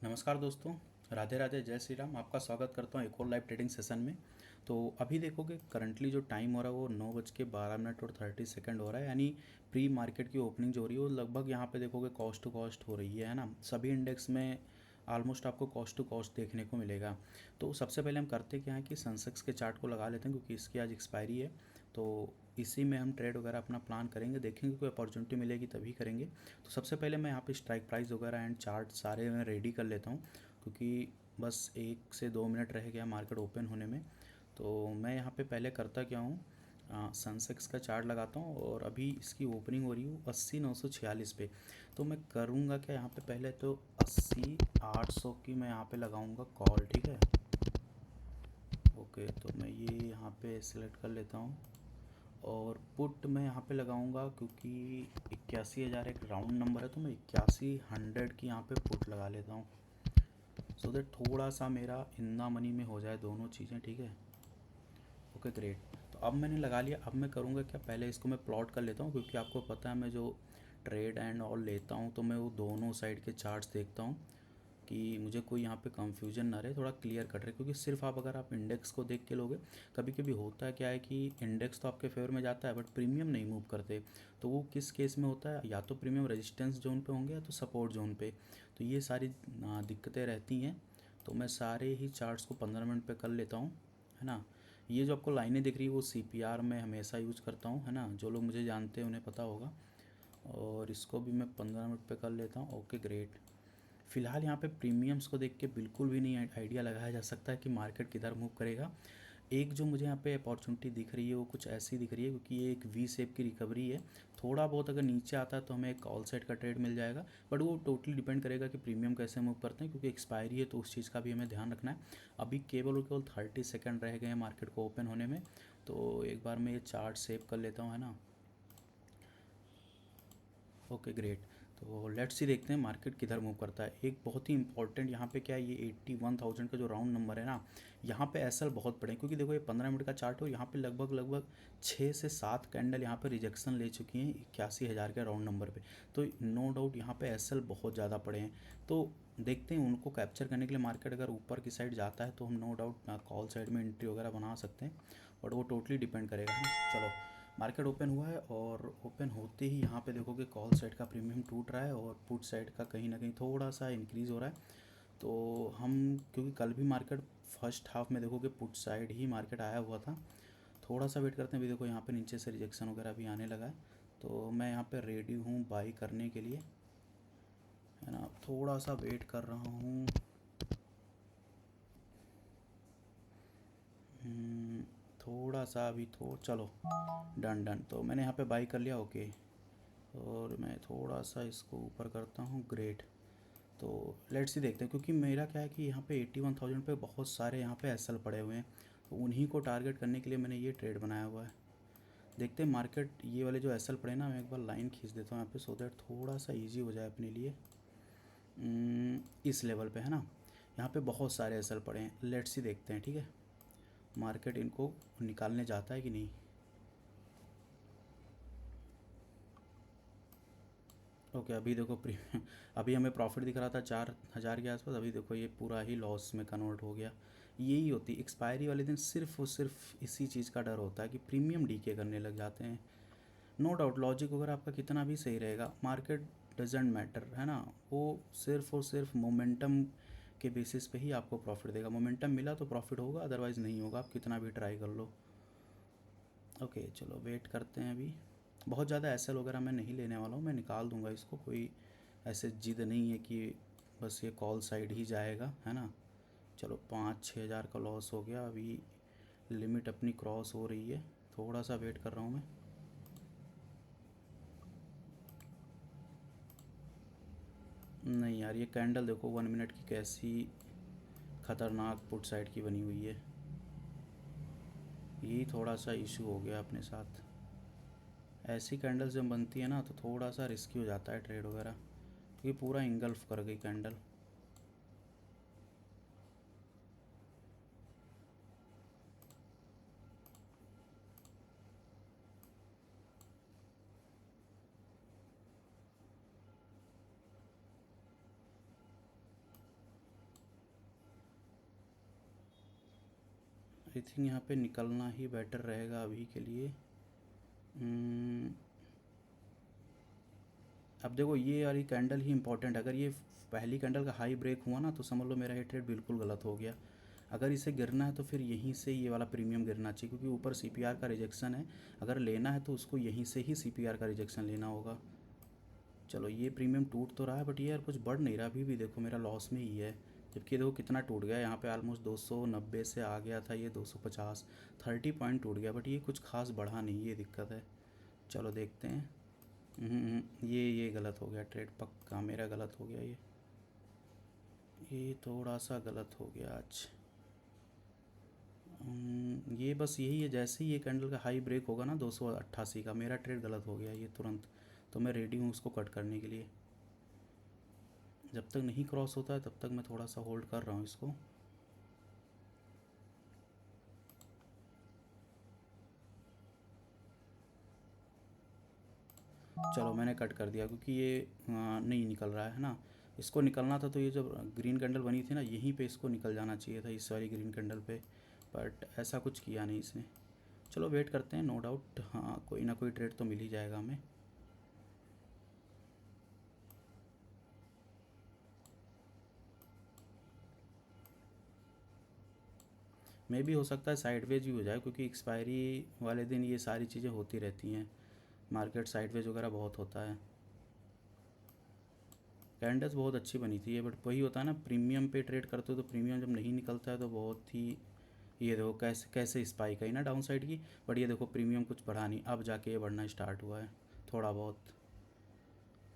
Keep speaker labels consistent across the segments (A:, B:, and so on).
A: नमस्कार दोस्तों। राधे राधे, जय श्री राम। आपका स्वागत करता हूँ एक और लाइव ट्रेडिंग सेशन में। तो अभी देखोगे करंटली जो टाइम हो रहा है वो 9:12 और 30 सेकंड हो रहा है, यानी प्री मार्केट की ओपनिंग जो हो रही है वो लगभग यहाँ पे देखोगे कॉस्ट टू कॉस्ट हो रही है ना। सभी इंडेक्स में ऑलमोस्ट आपको कॉस्ट टू कॉस्ट देखने को मिलेगा। तो सबसे पहले हम करते क्या है कि सेंसेक्स के चार्ट को लगा लेते हैं, क्योंकि इसकी आज एक्सपायरी है। तो इसी में हम ट्रेड वगैरह अपना प्लान करेंगे, देखेंगे कोई अपॉर्चुनिटी मिलेगी तभी करेंगे। तो सबसे पहले मैं यहाँ पे स्ट्राइक प्राइस वगैरह एंड चार्ट सारे मैं रेडी कर लेता हूँ, क्योंकि बस 1 से 2 मिनट रह गया मार्केट ओपन होने में। तो मैं यहाँ पे पहले करता क्या हूँ, सेंसेक्स का चार्ट लगाता हूँ और अभी इसकी ओपनिंग हो रही हूँ 80,946 पे। तो मैं करूँगा क्या, यहाँ पे पहले तो 80,800 की मैं यहाँ पे लगाऊँगा कॉल, ठीक है। ओके, तो मैं ये यहाँ पे सिलेक्ट कर लेता हूँ और पुट मैं यहाँ पे लगाऊंगा, क्योंकि 81,000 एक राउंड नंबर है, तो मैं 8100 की यहाँ पे पुट लगा लेता हूँ, सो दैट थोड़ा सा मेरा इन द मनी में हो जाए दोनों चीज़ें, ठीक है। Okay great. तो अब मैंने लगा लिया। अब मैं करूँगा क्या, पहले इसको मैं प्लॉट कर लेता हूँ, क्योंकि आपको पता है मैं जो ट्रेड एंड ऑल लेता हूँ तो मैं वो दोनों साइड के चार्ट्स देखता हूँ कि मुझे कोई यहाँ पे कंफ्यूजन ना रहे, थोड़ा क्लियर कट रहे। क्योंकि सिर्फ आप अगर आप इंडेक्स को देख के लोगे, कभी कभी होता है क्या है कि इंडेक्स तो आपके फेवर में जाता है बट प्रीमियम नहीं मूव करते। तो वो किस केस में होता है, या तो प्रीमियम रेजिस्टेंस जोन पे होंगे या तो सपोर्ट जोन पे। तो ये सारी दिक्कतें रहती हैं। तो मैं सारे ही चार्ट्स को 15 मिनट पे कर लेता हूँ, है ना। ये जो आपको लाइनें दिख रही है वो CPR में हमेशा यूज़ करता हूँ, है ना। जो लोग मुझे जानते हैं उन्हें पता होगा। और इसको भी मैं 15 मिनट पे कर लेता हूँ। Okay great. फ़िलहाल यहाँ पे प्रीमियम्स को देख के बिल्कुल भी नहीं आइडिया लगाया जा सकता है कि मार्केट किधर मूव करेगा। एक जो मुझे यहाँ पे अपॉर्चुनिटी दिख रही है वो कुछ ऐसी दिख रही है, क्योंकि ये एक वी शेप की रिकवरी है। थोड़ा बहुत अगर नीचे आता है तो हमें एक कॉल साइड का ट्रेड मिल जाएगा, बट वो टोटली डिपेंड करेगा कि प्रीमियम कैसे मूव करते हैं, क्योंकि एक्सपायरी है तो उस चीज़ का भी हमें ध्यान रखना है। अभी केवल और केवल 30 सेकेंड रह गए हैं मार्केट को ओपन होने में। तो एक बार मैं ये चार्ट सेव कर लेता हूँ, है ना। Okay great. तो लेट्स सी देखते हैं मार्केट किधर मूव करता है। एक बहुत ही इंपॉर्टेंट यहाँ पे क्या है, ये 81,000 का जो राउंड नंबर है ना, यहाँ पे एसएल बहुत पड़े हैं, क्योंकि देखो ये 15 मिनट का चार्ट हो, यहाँ पे लगभग लगभग 6 से 7 कैंडल यहाँ पे रिजेक्शन ले चुकी हैं 81,000 के राउंड नंबर पे। तो नो डाउट यहाँ पे एसएल बहुत ज़्यादा पड़े हैं। तो देखते हैं उनको कैप्चर करने के लिए मार्केट अगर ऊपर की साइड जाता है तो हम नो डाउट कॉल साइड में एंट्री वगैरह बना सकते हैं, बट वो टोटली डिपेंड करेगा, है ना। चलो, मार्केट ओपन हुआ है और ओपन होते ही यहाँ पे देखोगे कॉल साइड का प्रीमियम टूट रहा है और पुट साइड का कहीं ना कहीं थोड़ा सा इंक्रीज़ हो रहा है। तो हम, क्योंकि कल भी मार्केट फर्स्ट हाफ में देखोगे पुट साइड ही मार्केट आया हुआ था, थोड़ा सा वेट करते हैं। अभी देखो यहाँ पे नीचे से रिजेक्शन वगैरह भी आने लगा है। तो मैं यहाँ पे रेडी हूँ बाई करने के लिए, है ना। थोड़ा सा वेट कर रहा हूँ। हम्म, थोड़ा सा अभी चलो, डन डन। तो मैंने यहाँ पे बाई कर लिया, ओके। और मैं थोड़ा सा इसको ऊपर करता हूँ, ग्रेट। तो लेट्स ही देखते हैं, क्योंकि मेरा क्या है कि यहाँ पे 81,000 पे बहुत सारे यहाँ पे एसएल पड़े हुए हैं, तो उन्हीं को टारगेट करने के लिए मैंने ये ट्रेड बनाया हुआ है। देखते हैं मार्केट, ये वाले जो एसएल पड़े ना, मैं एक बार लाइन खींच देता हूँ यहाँ पे, सो दैट थोड़ा सा इजी हो जाए अपने लिए। इस लेवल पे, है ना। यहाँ पे बहुत सारे एसएल पड़े हैं, लेट्स ही देखते हैं, ठीक है, मार्केट इनको निकालने जाता है कि नहीं। ओके, अभी देखो प्रीमियम अभी हमें प्रॉफिट दिख रहा था 4,000 के आसपास, अभी देखो ये पूरा ही लॉस में कन्वर्ट हो गया। यही होती एक्सपायरी वाले दिन, सिर्फ और सिर्फ इसी चीज़ का डर होता है कि प्रीमियम डीके करने लग जाते हैं। नो डाउट लॉजिक अगर आपका कितना भी सही रहेगा, मार्केट डजेंट मैटर, है ना। वो सिर्फ और सिर्फ मोमेंटम के बेसिस पे ही आपको प्रॉफिट देगा। मोमेंटम मिला तो प्रॉफिट होगा, अदरवाइज़ नहीं होगा, आप कितना भी ट्राई कर लो। ओके चलो, वेट करते हैं अभी। बहुत ज़्यादा एसएल वगैरह मैं नहीं लेने वाला हूँ, मैं निकाल दूंगा इसको। कोई ऐसे जिद नहीं है कि बस ये कॉल साइड ही जाएगा, है ना। चलो, 5-6 हज़ार का लॉस हो गया। अभी लिमिट अपनी क्रॉस हो रही है, थोड़ा सा वेट कर रहा हूँ मैं। नहीं यार, ये कैंडल देखो 1 मिनट की कैसी ख़तरनाक पुट साइड की बनी हुई है। यही थोड़ा सा इशू हो गया अपने साथ। ऐसी कैंडल जब बनती है ना तो थोड़ा सा रिस्की हो जाता है ट्रेड वगैरह, क्योंकि पूरा इंगल्फ कर गई कैंडल। आई थिंक यहाँ पे निकलना ही बेटर रहेगा अभी के लिए। अब देखो ये वाली कैंडल ही इंपॉर्टेंट, अगर ये पहली कैंडल का हाई ब्रेक हुआ ना तो समझ लो मेरा ये ट्रेड बिल्कुल गलत हो गया। अगर इसे गिरना है तो फिर यहीं से ये वाला प्रीमियम गिरना चाहिए, क्योंकि ऊपर सीपीआर का रिजेक्शन है। अगर लेना है तो उसको यहीं से ही सीपीआर का रिजेक्शन लेना होगा। चलो ये प्रीमियम टूट तो रहा है, बट ये यार कुछ बढ़ नहीं रहा, अभी भी देखो मेरा लॉस में ही है। जबकि देखो कितना टूट गया, यहाँ पे ऑलमोस्ट 290 से आ गया था ये 250, 30 पॉइंट टूट गया, बट ये कुछ खास बढ़ा नहीं, ये दिक्कत है। चलो देखते हैं। ये गलत हो गया ट्रेड, पक्का मेरा गलत हो गया ये थोड़ा सा गलत हो गया आज। ये बस यही है, जैसे ही ये कैंडल का हाई ब्रेक होगा ना 288 का, मेरा ट्रेड गलत हो गया ये तुरंत। तो मैं रेडी हूँ उसको कट करने के लिए। जब तक नहीं क्रॉस होता है तब तक मैं थोड़ा सा होल्ड कर रहा हूँ इसको। चलो मैंने कट कर दिया, क्योंकि ये नहीं निकल रहा है ना। इसको निकलना था तो ये जब ग्रीन कैंडल बनी थी ना यहीं पे इसको निकल जाना चाहिए था, इस वाली ग्रीन कैंडल पे, बट ऐसा कुछ किया नहीं इसने। चलो वेट करते हैं, नो डाउट हाँ कोई ना कोई ट्रेड तो मिल ही जाएगा हमें। मे भी हो सकता है साइडवेज भी हो जाए, क्योंकि एक्सपायरी वाले दिन ये सारी चीज़ें होती रहती हैं, मार्केट साइडवेज वगैरह बहुत होता है। कैंडल्स बहुत अच्छी बनी थी ये, बट वही होता है ना, प्रीमियम पे ट्रेड करते हो तो प्रीमियम जब नहीं निकलता है तो बहुत ही, ये देखो कैसे कैसे स्पाइक आई ना डाउन साइड की। बट ये देखो प्रीमियम कुछ बढ़ा नहीं, अब जाके ये बढ़ना स्टार्ट हुआ है थोड़ा बहुत।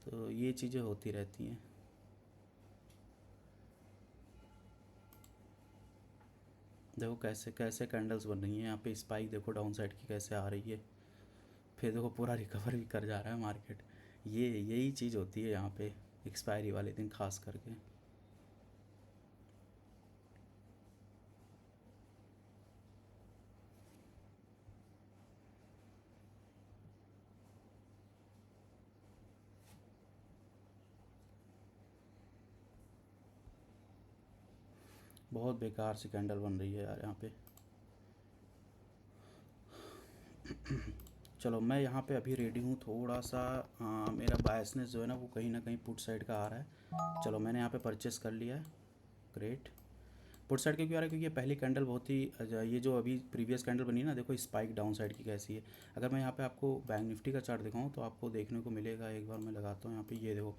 A: तो ये चीज़ें होती रहती हैं। देखो कैसे कैसे कैंडल्स बन रही हैं यहाँ पे, स्पाइक देखो डाउन साइड की कैसे आ रही है, फिर देखो पूरा रिकवर भी कर जा रहा है मार्केट। यही चीज़ होती है यहाँ पे एक्सपायरी वाले दिन खास करके। बहुत बेकार सी कैंडल बन रही है यार यहाँ पे। चलो मैं यहाँ पे अभी रेडी हूँ थोड़ा सा। मेरा बायसनेस जो है ना वो कहीं ना कहीं पुट साइड का आ रहा है। चलो मैंने यहाँ पे परचेस कर लिया है। ग्रेट। पुट साइड क्योंकि आ रहा है, क्योंकि ये पहली कैंडल बहुत ही ये जो अभी प्रीवियस कैंडल बनी है ना, देखो स्पाइक डाउन साइड की कैसी है। अगर मैं यहाँ पे आपको बैंक निफ्टी का चार्ट दिखाऊँ तो आपको देखने को मिलेगा, एक बार मैं लगाता हूँ यहाँ पे, ये देखो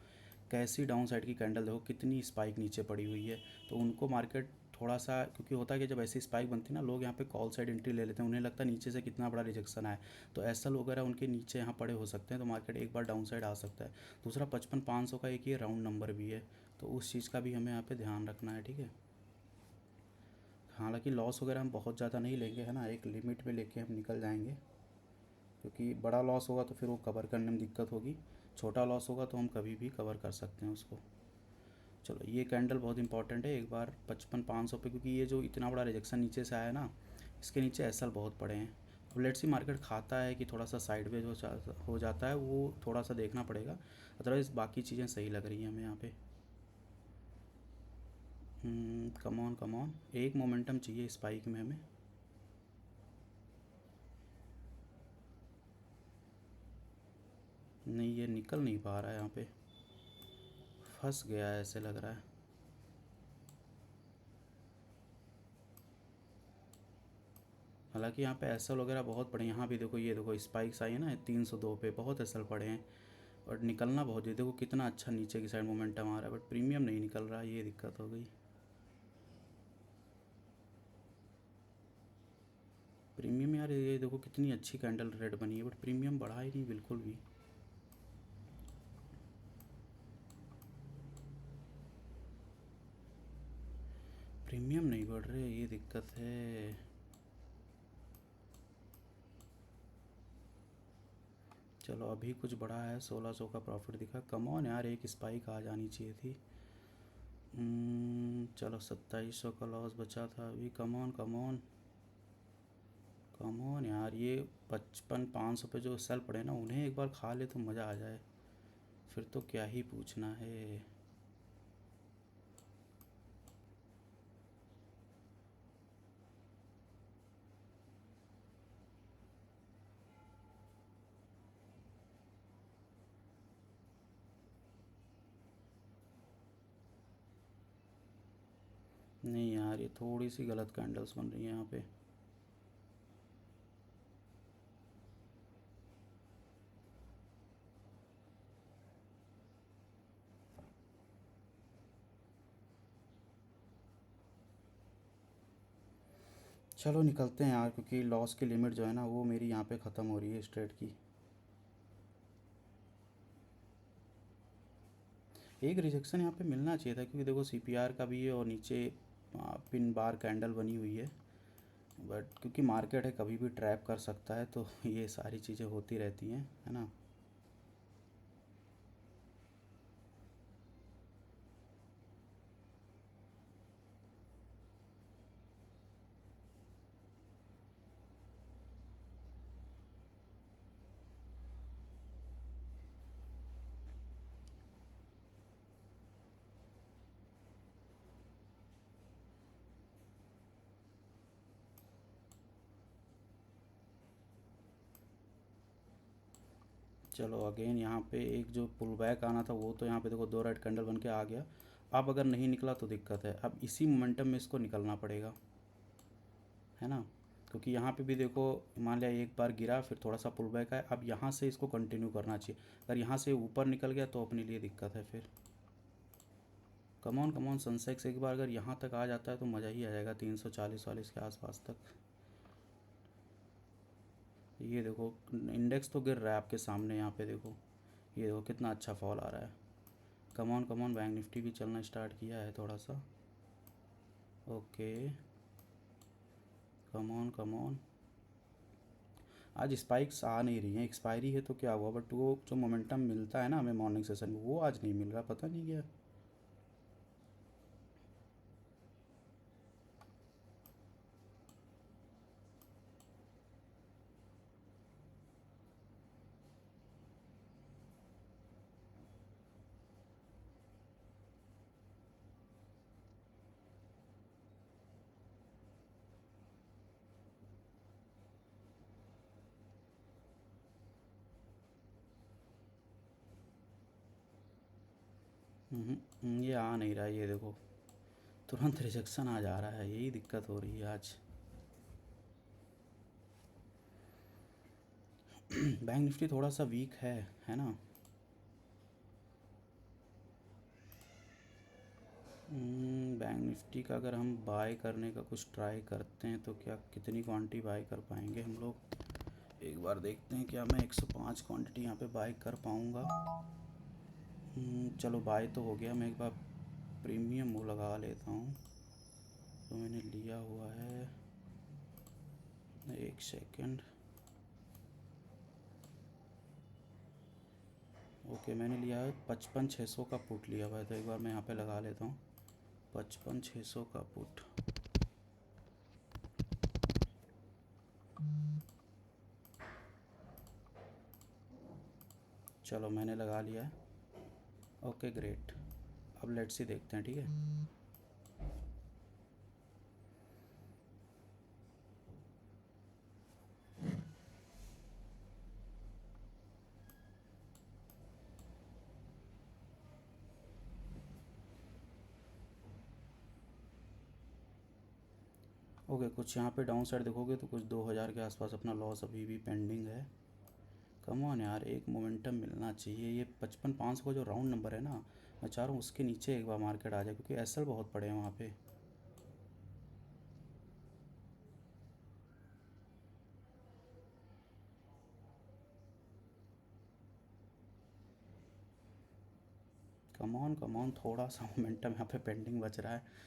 A: कैसी डाउन साइड की कैंडल, देखो कितनी स्पाइक नीचे पड़ी हुई है। तो उनको मार्केट थोड़ा सा, क्योंकि होता है कि जब ऐसी स्पाइक बनती है ना, लोग यहाँ पे कॉल साइड एंट्री ले लेते हैं, उन्हें लगता है नीचे से कितना बड़ा रिजेक्शन आया। तो ऐसा लोग वगैरह उनके नीचे यहाँ पड़े हो सकते हैं, तो मार्केट एक बार डाउन साइड आ सकता है। दूसरा 55,500 का एक ये राउंड नंबर भी है, तो उस चीज़ का भी हमें यहाँ पे ध्यान रखना है, ठीक है। हालांकि लॉस वगैरह हम बहुत ज़्यादा नहीं लेंगे, है ना, एक लिमिट में लेके हम निकल जाएंगे, क्योंकि बड़ा लॉस होगा तो फिर वो कवर करने में दिक्कत होगी। छोटा लॉस होगा तो हम कभी भी कवर कर सकते हैं उसको। चलो ये कैंडल बहुत इंपॉर्टेंट है, एक बार 55,500 पे, क्योंकि ये जो इतना बड़ा रिजेक्शन नीचे से आया ना, इसके नीचे एसएल बहुत पड़े हैं। अब लेट्स सी मार्केट खाता है कि थोड़ा सा साइडवेज हो जाता है, वो थोड़ा सा देखना पड़ेगा। अदरवाइज़ बाकी चीज़ें सही लग रही हैं हमें यहाँ पे। कम ऑन एक मोमेंटम चाहिए स्पाइक में हमें। नहीं ये निकल नहीं पा रहा है यहाँ पे, फंस गया है ऐसे लग रहा है। हालांकि यहाँ पे एसएल वगैरह बहुत पड़े हैं, यहाँ भी देखो, ये देखो स्पाइक्स आई है ना 302 पे, बहुत एसएल पड़े हैं। और निकलना बहुत, ये देखो कितना अच्छा नीचे की साइड मोमेंटम आ रहा है, बट प्रीमियम नहीं निकल रहा, ये दिक्कत हो गई। प्रीमियम यार ये देखो कितनी अच्छी कैंडल रेड बनी है, बट प्रीमियम बढ़ा ही नहीं बिल्कुल भी। प्रीमियम नहीं बढ़ रहे, ये दिक्कत है। चलो अभी कुछ बढ़ा है, 1600 का प्रॉफिट दिखा। कम ऑन यार, एक स्पाइक आ जानी चाहिए थी। चलो 2700 का लॉस बचा था अभी। Come on come on come on यार, ये 55,500 पे जो सेल पड़े ना, उन्हें एक बार खा ले तो मज़ा आ जाए, फिर तो क्या ही पूछना है। नहीं यार, ये थोड़ी सी गलत कैंडल्स बन रही हैं यहाँ पे। चलो निकलते हैं यार, क्योंकि लॉस की लिमिट जो है ना वो मेरी यहाँ पे ख़त्म हो रही है स्ट्रेट की। एक रिजेक्शन यहाँ पे मिलना चाहिए था, क्योंकि देखो सीपीआर का भी है और नीचे पिन बार कैंडल बनी हुई है। बट क्योंकि मार्केट है, कभी भी ट्रैप कर सकता है, तो ये सारी चीज़ें होती रहती हैं, है ना। चलो अगेन यहाँ पे एक जो पुल बैक आना था वो तो यहाँ पे देखो दो रेड कैंडल बन के आ गया। अब अगर नहीं निकला तो दिक्कत है, अब इसी मोमेंटम में इसको निकलना पड़ेगा, है ना। क्योंकि यहाँ पे भी देखो, मान लिया एक बार गिरा फिर थोड़ा सा पुल बैक आया, अब यहाँ से इसको कंटिन्यू करना चाहिए। अगर यहाँ से ऊपर निकल गया तो अपने लिए दिक्कत है फिर। कमॉन कमॉन सनसेक्स, एक बार अगर यहाँ तक आ जाता है तो मज़ा ही आ जाएगा, 340 के आसपास तक। ये देखो इंडेक्स तो गिर रहा है आपके सामने, यहाँ पे देखो, ये देखो कितना अच्छा फॉल आ रहा है। कमॉन कमॉन, बैंक निफ्टी भी चलना स्टार्ट किया है थोड़ा सा। Okay, come on come on. आज स्पाइक्स आ नहीं रही हैं, एक्सपायरी है तो क्या हुआ, बट वो जो मोमेंटम मिलता है ना हमें मॉर्निंग सेशन में, वो आज नहीं मिल रहा, पता नहीं क्या। ये आ नहीं रहा है, ये देखो तुरंत रिजेक्शन आ जा रहा है, यही दिक्कत हो रही है आज। बैंक निफ्टी थोड़ा सा वीक है ना। बैंक निफ्टी का अगर हम बाय करने का कुछ ट्राई करते हैं तो क्या, कितनी क्वांटिटी बाय कर पाएंगे हम लोग, एक बार देखते हैं क्या मैं 105 क्वांटिटी यहाँ पे बाय कर पाऊँगा। चलो बाय तो हो गया, मैं एक बार प्रीमियम वो लगा लेता हूँ तो मैंने लिया हुआ है। एक सेकंड, ओके मैंने लिया है 55,600 का पुट लिया हुआ है, तो एक बार मैं यहाँ पे लगा लेता हूँ 55,600 का पुट। चलो मैंने लगा लिया है। ओके ग्रेट, अब लेट्स सी देखते हैं, ठीक है। ओके, कुछ यहाँ पे डाउन साइड देखोगे तो कुछ 2,000 के आसपास अपना लॉस अभी भी पेंडिंग है। कम ऑन यार, एक मोमेंटम मिलना चाहिए, ये 55,500 का जो राउंड नंबर है ना, मैं चाह रहा हूँ उसके नीचे एक बार मार्केट आ जाए, क्योंकि एसएल बहुत पड़े हैं वहाँ पे। कम ऑन, थोड़ा सा मोमेंटम यहाँ पे पेंडिंग बच रहा है।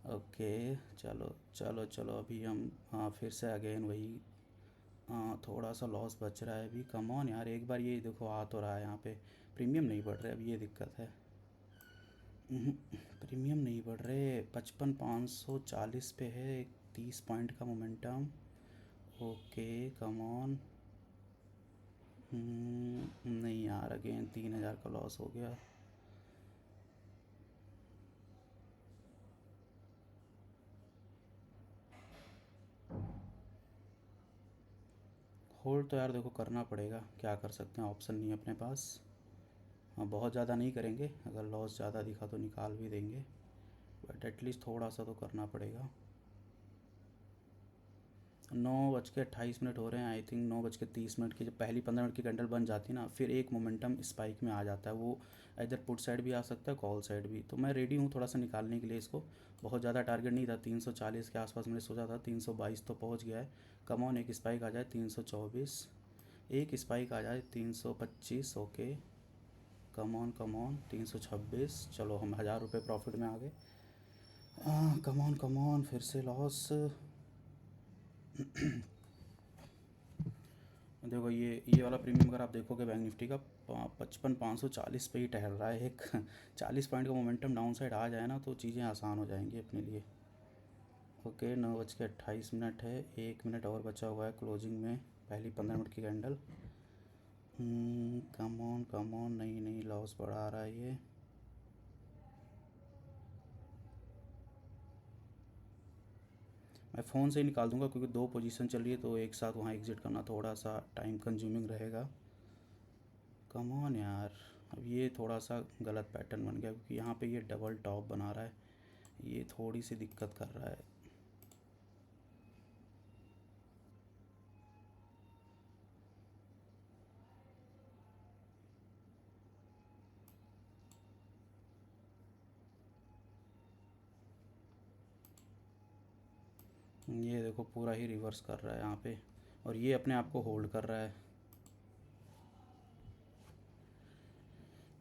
A: ओके, चलो चलो चलो, अभी हम हाँ फिर से अगेन वही, हाँ थोड़ा सा लॉस बच रहा है अभी। कम ऑन यार, एक बार ये देखो आ तो रहा है यहाँ पे, प्रीमियम नहीं बढ़ रहे, अब ये दिक्कत है। प्रीमियम नहीं बढ़ रहे, 55,540 पे है, 30 पॉइंट का मोमेंटम। Okay come on. नहीं यार, अगेन 3,000 का लॉस हो गया। होल्ड तो यार देखो करना पड़ेगा, क्या कर सकते हैं, ऑप्शन नहीं है अपने पास। हाँ बहुत ज़्यादा नहीं करेंगे, अगर लॉस ज़्यादा दिखा तो निकाल भी देंगे, बट एटलीस्ट थोड़ा सा तो करना पड़ेगा। 9:28 हो रहे हैं। आई थिंक 9:30 की जब पहली 15 मिनट की कैंडल बन जाती है ना, फिर एक मोमेंटम स्पाइक में आ जाता है। वो इधर पुट साइड भी आ सकता है, कॉल साइड भी। तो मैं रेडी हूँ थोड़ा सा निकालने के लिए इसको। बहुत ज़्यादा टारगेट नहीं था, 340 के आसपास मैंने सोचा था, 322 तो पहुँच गया है। कम ऑन एक स्पाइक आ जाए 324, एक स्पाइक आ जाए 325। Okay, come on 326। चलो हम 1000 रुपये प्रॉफिट में आ गए। कम ऑन फिर से लॉस। देखो ये वाला प्रीमियम अगर आप देखोगे बैंक निफ्टी का 55,540 पे ही टहल रहा है। एक 40 पॉइंट का मोमेंटम डाउन साइड आ जाए ना तो चीज़ें आसान हो जाएंगी अपने लिए। ओके, 9:28 है, 1 मिनट और बचा हुआ है क्लोजिंग में, पहली 15 मिनट की कैंडल। कम ऑन, नहीं लॉस बढ़ा रहा है ये। मैं फ़ोन से ही निकाल दूंगा क्योंकि 2 पोजीशन चल रही है, तो एक साथ वहाँ एग्ज़िट करना थोड़ा सा टाइम कंज्यूमिंग रहेगा। कम ऑन यार, अब ये थोड़ा सा गलत पैटर्न बन गया क्योंकि यहाँ पे ये डबल टॉप बना रहा है, ये थोड़ी सी दिक्कत कर रहा है। ये देखो पूरा ही रिवर्स कर रहा है यहाँ पे, और ये अपने आप को होल्ड कर रहा है।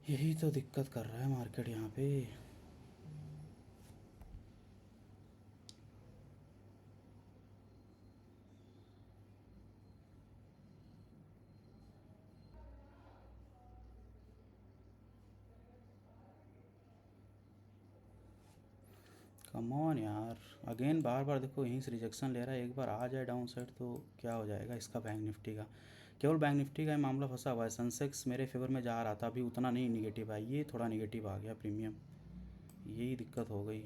A: यही तो दिक्कत कर रहा है मार्केट यहाँ पे। कम ऑन यार, अगेन बार बार देखो यहीं से रिजेक्शन ले रहा है। एक बार आ जाए डाउन साइड तो क्या हो जाएगा इसका बैंक निफ्टी का। केवल बैंक निफ्टी का ही मामला फंसा हुआ है। सेंसेक्स मेरे फेवर में जा रहा था, अभी उतना नहीं निगेटिव है, ये थोड़ा निगेटिव आ गया प्रीमियम, यही दिक्कत हो गई।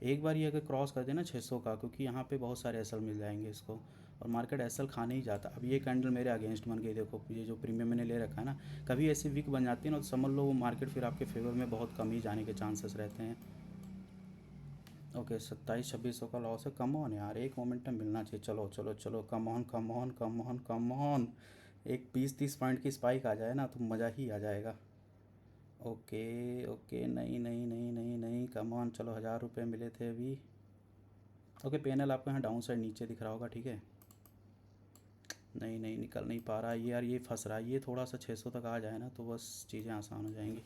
A: एक बार ये अगर क्रॉस कर देना 600 का, क्योंकि यहाँ पे बहुत सारे एसएल मिल जाएंगे इसको, और मार्केट एसएल खाने ही जाता। अब ये कैंडल मेरे अगेंस्ट बन गई, देखो ये जो प्रीमियम मैंने ले रखा है ना, कभी ऐसी वीक बन जाती है ना तो समझ लो वो मार्केट फिर आपके फेवर में बहुत कम ही जाने के चांसेस रहते हैं। ओके, 2700-2600 का लॉस है। कम ऑन यार, एक मोमेंटम मिलना चाहिए। चलो चलो चलो, कम ऑन। एक 20-30 पॉइंट की स्पाइक आ जाए ना तो मज़ा ही आ जाएगा। ओके ओके, नहीं, कम ऑन। चलो 1000 रुपये मिले थे अभी। ओके, पैनल आपको यहाँ डाउन साइड नीचे दिख रहा होगा, ठीक है। नहीं निकल नहीं पा रहा ये यार, ये फंस रहा है। ये थोड़ा सा 600 तक आ जाए ना तो बस चीज़ें आसान हो जाएंगी।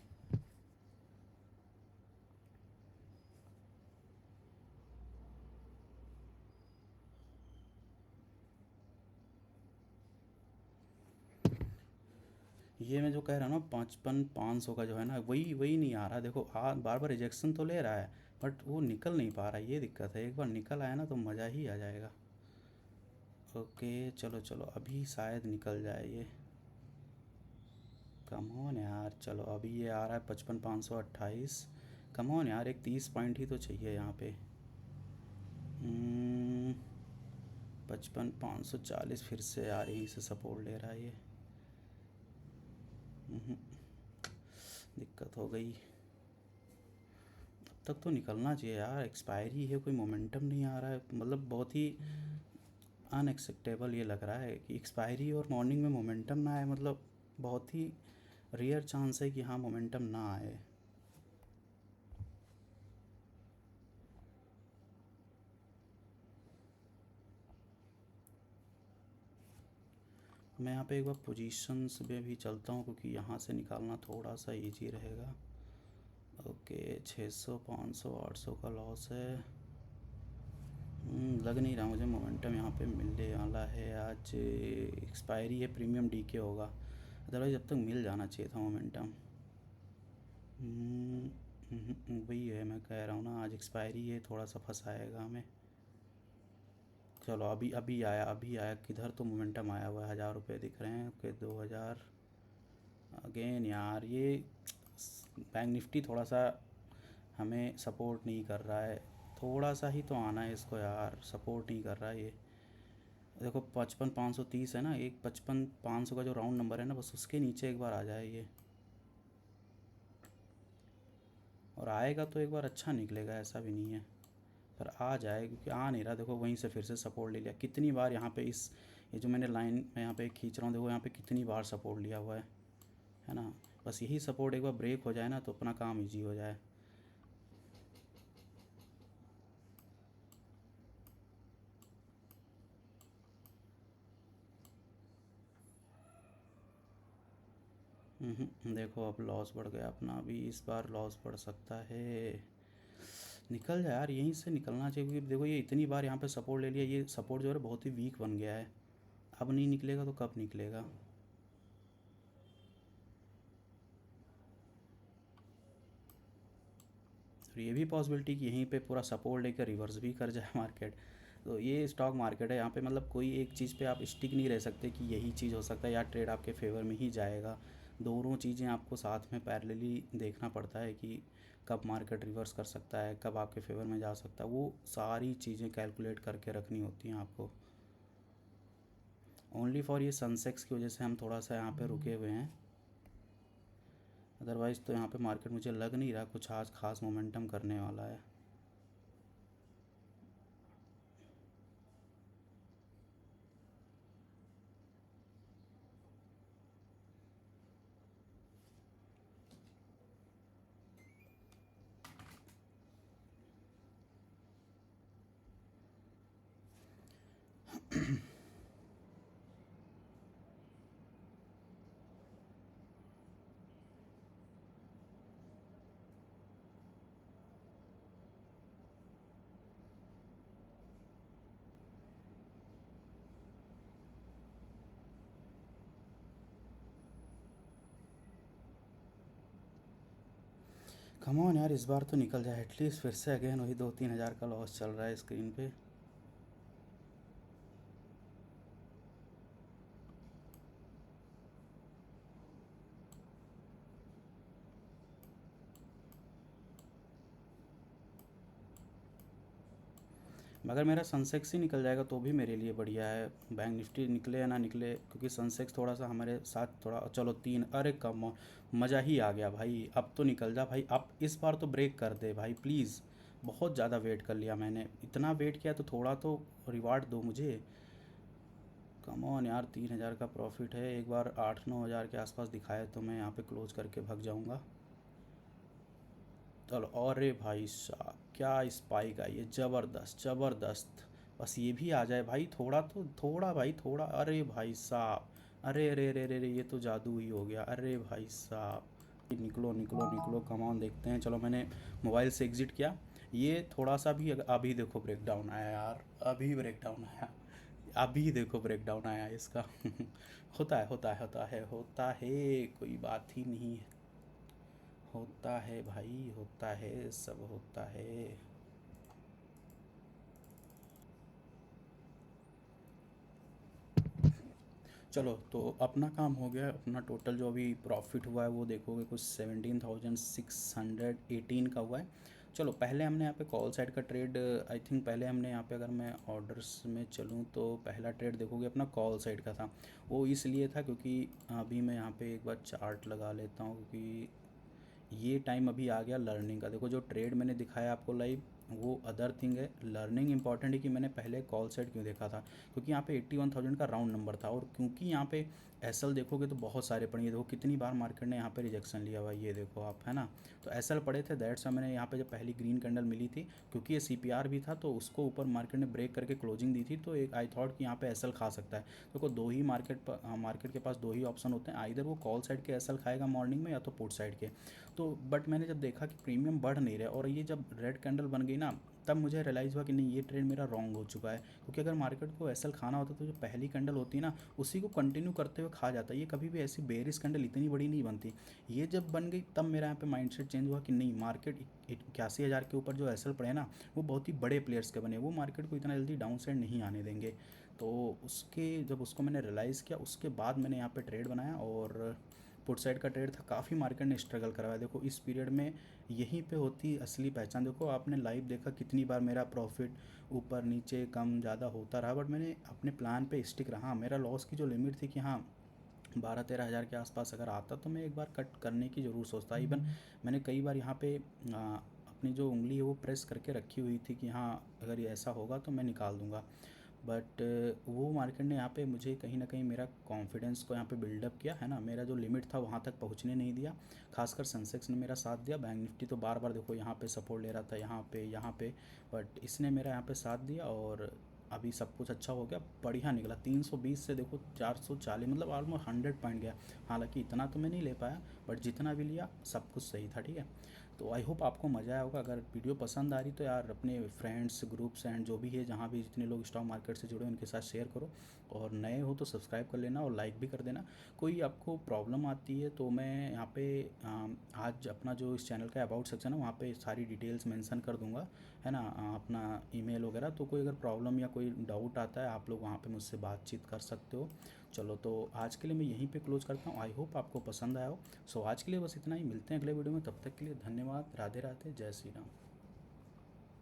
A: ये मैं जो कह रहा हूँ ना 55,500 का जो है ना, वही वही नहीं आ रहा। देखो बार बार रिजेक्शन तो ले रहा है बट वो निकल नहीं पा रहा, ये दिक्कत है। एक बार निकल आया ना तो मज़ा ही आ जाएगा। ओके, चलो चलो, अभी शायद निकल जाए ये। कम ऑन यार, चलो अभी ये आ रहा है 55,528। कम ऑन यार, एक 30 पॉइंट ही तो चाहिए यहाँ पे। 55,540 फिर से यार यहीं से सपोर्ट ले रहा है ये। हम्म, दिक्कत हो गई। अब तक तो निकलना चाहिए यार, एक्सपायरी है, कोई मोमेंटम नहीं आ रहा है। मतलब बहुत ही अनएक्सेप्टेबल ये लग रहा है कि एक्सपायरी और मॉर्निंग में मोमेंटम ना आए। मतलब बहुत ही रेयर चांस है कि हाँ मोमेंटम ना आए। मैं यहाँ पे एक बार पोजीशंस में भी चलता हूँ क्योंकि यहाँ से निकालना थोड़ा सा इजी रहेगा। ओके, 600, 500, 800 का लॉस है। लग नहीं रहा मुझे मोमेंटम यहाँ पे मिलने वाला है आज। एक्सपायरी है, प्रीमियम डीके होगा, अदरवाइज अब तक मिल जाना चाहिए था मोमेंटम। वही है, मैं कह रहा हूँ ना, आज एक्सपायरी है, थोड़ा सा फंसाएगा हमें। चलो अभी अभी आया किधर तो मोमेंटम आया हुआ है। 1000 रुपये दिख रहे हैं। ओके, 2000। अगेन यार ये बैंक निफ्टी थोड़ा सा हमें सपोर्ट नहीं कर रहा है। थोड़ा सा ही तो आना है इसको यार, सपोर्ट नहीं कर रहा है ये। देखो 55,530 है ना, एक 55,500 का जो राउंड नंबर है ना, बस उसके नीचे एक बार आ जाए ये। और आएगा तो एक बार अच्छा निकलेगा, ऐसा भी नहीं है, पर आ जाए, क्योंकि आ नहीं रहा। देखो वहीं से फिर से सपोर्ट ले लिया कितनी बार यहाँ पे, इस ये जो मैंने लाइन मैं यहाँ पे खींच रहा हूँ, देखो यहाँ पे कितनी बार सपोर्ट लिया हुआ है ना। बस यही सपोर्ट एक बार ब्रेक हो जाए ना तो अपना काम ईजी हो जाए। देखो अब लॉस बढ़ गया अपना, अभी इस बार लॉस बढ़ सकता है। निकल जाए यार, यहीं से निकलना चाहिए, क्योंकि देखो ये इतनी बार यहाँ पे सपोर्ट ले लिया, ये सपोर्ट जो है बहुत ही वीक बन गया है। अब नहीं निकलेगा तो कब निकलेगा। और ये भी पॉसिबिलिटी कि यहीं पे पूरा सपोर्ट लेकर रिवर्स भी कर जाए मार्केट। तो ये स्टॉक मार्केट है, यहाँ पे मतलब कोई एक चीज़ पे आप स्टिक नहीं रह सकते कि यही चीज़ हो सकता है या ट्रेड आपके फेवर में ही जाएगा। दोनों चीज़ें आपको साथ में पैरेलली देखना पड़ता है कि कब मार्केट रिवर्स कर सकता है, कब आपके फेवर में जा सकता है, वो सारी चीज़ें कैलकुलेट करके रखनी होती हैं आपको। ओनली फॉर ये सनसेक्स की वजह से हम थोड़ा सा यहाँ पे रुके हुए हैं, अदरवाइज़ तो यहाँ पे मार्केट मुझे लग नहीं रहा कुछ आज खास मोमेंटम करने वाला है। कम ऑन यार, इस बार तो निकल जाए एटलीस्ट, फिर से अगेन वही 2-3 हज़ार का लॉस चल रहा है स्क्रीन पे। मगर मेरा सनसेक्स ही निकल जाएगा तो भी मेरे लिए बढ़िया है, बैंक निफ्टी निकले या ना निकले, क्योंकि सनसेक्स थोड़ा सा हमारे साथ थोड़ा, चलो तीन, अरे कम, मज़ा ही आ गया भाई। अब तो निकल जा भाई, अब इस बार तो ब्रेक कर दे भाई प्लीज़। बहुत ज़्यादा वेट कर लिया मैंने, इतना वेट किया तो थोड़ा तो रिवार्ड दो मुझे। कम ऑन यार, 3 हज़ार का प्रॉफिट है, एक बार 8-9 हज़ार के आसपास दिखाए तो मैं यहाँ पे क्लोज करके भाग जाऊँगा। चलो, अरे भाई साहब क्या स्पाइक आई है, ज़बरदस्त ज़बरदस्त। बस ये भी आ जाए भाई, थोड़ा तो, थोड़ा भाई थोड़ा, अरे भाई साहब, अरे अरे अरे अरे ये तो जादू ही हो गया, अरे भाई साहब। निकलो निकलो निकलो, कमान देखते हैं। चलो मैंने मोबाइल से एग्ज़िट किया। ये थोड़ा सा भी अभी देखो ब्रेक डाउन आया यार, अभी ब्रेक डाउन आया, अभी देखो ब्रेक डाउन आया इसका। होता है होता है होता है होता है, कोई बात ही नहीं है। होता है भाई, होता है, सब होता है। चलो तो अपना काम हो गया, अपना टोटल जो अभी प्रॉफिट हुआ है वो देखोगे कुछ 17,618 का हुआ है। चलो पहले हमने यहाँ पे कॉल साइड का ट्रेड, आई थिंक पहले हमने यहाँ पे, अगर मैं ऑर्डर्स में चलूँ तो पहला ट्रेड देखोगे अपना कॉल साइड का था। वो इसलिए था क्योंकि अभी मैं यहाँ पे एक बार चार्ट लगा लेता हूँ, क्योंकि ये टाइम अभी आ गया लर्निंग का। देखो जो ट्रेड मैंने दिखाया आपको लाइव, वो अदर थिंग है, लर्निंग इंपॉर्टेंट है कि मैंने पहले कॉल सेट क्यों देखा था, क्योंकि यहाँ पे 81,000 का राउंड नंबर था, और क्योंकि यहाँ पे एसएल देखोगे तो बहुत सारे पड़े, ये देखो कितनी बार मार्केट ने यहाँ पे रिजेक्शन लिया हुआ है, ये देखो आप, है ना। तो एसएल पड़े थे, दैट्स मैंने यहाँ पे जब पहली ग्रीन कैंडल मिली थी, क्योंकि ये सीपीआर भी था तो उसको ऊपर मार्केट ने ब्रेक करके क्लोजिंग दी थी, तो एक आई थॉट कि यहाँ पे एसएल खा सकता है। देखो दो ही मार्केट के पास दो ही ऑप्शन होते हैं, आइधर वो कॉल साइड के एसएल खाएगा मॉर्निंग में, या तो पुट साइड के। तो बट मैंने जब देखा कि प्रीमियम बढ़ नहीं रहा, और ये जब रेड कैंडल बन गई ना, तब मुझे रियलाइज़ हुआ कि नहीं, ये ट्रेड मेरा रॉन्ग हो चुका है, क्योंकि अगर मार्केट को एसएल खाना होता तो जो पहली कैंडल होती है ना, उसी को कंटिन्यू करते हुए खा जाता है। ये कभी भी ऐसी बेरिश कैंडल इतनी बड़ी नहीं बनती। ये जब बन गई तब मेरा यहाँ पे माइंडसेट चेंज हुआ कि नहीं, मार्केट 81,000 के ऊपर जो एसएल पड़े ना, वो बहुत ही बड़े प्लेयर्स के बने, वो मार्केट को इतना जल्दी डाउन साइड नहीं आने देंगे। तो उसके जब उसको मैंने रियलाइज़ किया, उसके बाद मैंने यहाँ पे ट्रेड बनाया, और पुट साइड का ट्रेड था। काफ़ी मार्केट ने स्ट्रगल करवाया, देखो इस पीरियड में यहीं पे होती असली पहचान। देखो आपने लाइव देखा कितनी बार मेरा प्रॉफिट ऊपर नीचे कम ज़्यादा होता रहा, बट मैंने अपने प्लान पे स्टिक रहा। मेरा लॉस की जो लिमिट थी कि हाँ 12-13 हज़ार के आसपास अगर आता तो मैं एक बार कट करने की ज़रूर सोचता। इवन मैंने कई बार यहाँ पे अपनी जो उंगली है वो प्रेस करके रखी हुई थी कि हाँ अगर ये ऐसा होगा तो मैं निकाल दूंगा। बट वो मार्केट ने यहाँ पे मुझे कहीं ना कहीं मेरा कॉन्फिडेंस को यहाँ पे बिल्डअप किया है ना, मेरा जो लिमिट था वहाँ तक पहुँचने नहीं दिया। खासकर सेंसेक्स ने मेरा साथ दिया। बैंक निफ्टी तो बार बार देखो यहाँ पे सपोर्ट ले रहा था, यहाँ पे, बट इसने मेरा यहाँ पे साथ दिया और अभी सब कुछ अच्छा हो गया, बढ़िया निकला। 320 से देखो 440, मतलब ऑलमोस्ट 100 पॉइंट गया। हालांकि इतना तो मैं नहीं ले पाया, बट जितना भी लिया सब कुछ सही था, ठीक है। तो आई होप आपको मज़ा आया होगा। अगर वीडियो पसंद आ रही तो यार अपने फ्रेंड्स ग्रुप्स एंड जो भी है जहाँ भी जितने लोग स्टॉक मार्केट से जुड़े हैं उनके साथ शेयर करो, और नए हो तो सब्सक्राइब कर लेना और लाइक भी कर देना। कोई आपको प्रॉब्लम आती है तो मैं यहाँ पे आज अपना जो इस चैनल का अबाउट सेक्शन है वहाँ पे सारी डिटेल्स मेंशन कर दूंगा, है ना, अपना ईमेल वगैरह। तो कोई अगर प्रॉब्लम या कोई डाउट आता है आप लोग वहाँ पे मुझसे बातचीत कर सकते हो। चलो तो आज के लिए मैं यहीं पे क्लोज करता हूँ। आई होप आपको पसंद आया हो। सो आज के लिए बस इतना ही, मिलते हैं अगले वीडियो में। तब तक के लिए धन्यवाद। राधे राधे, जय श्री राम।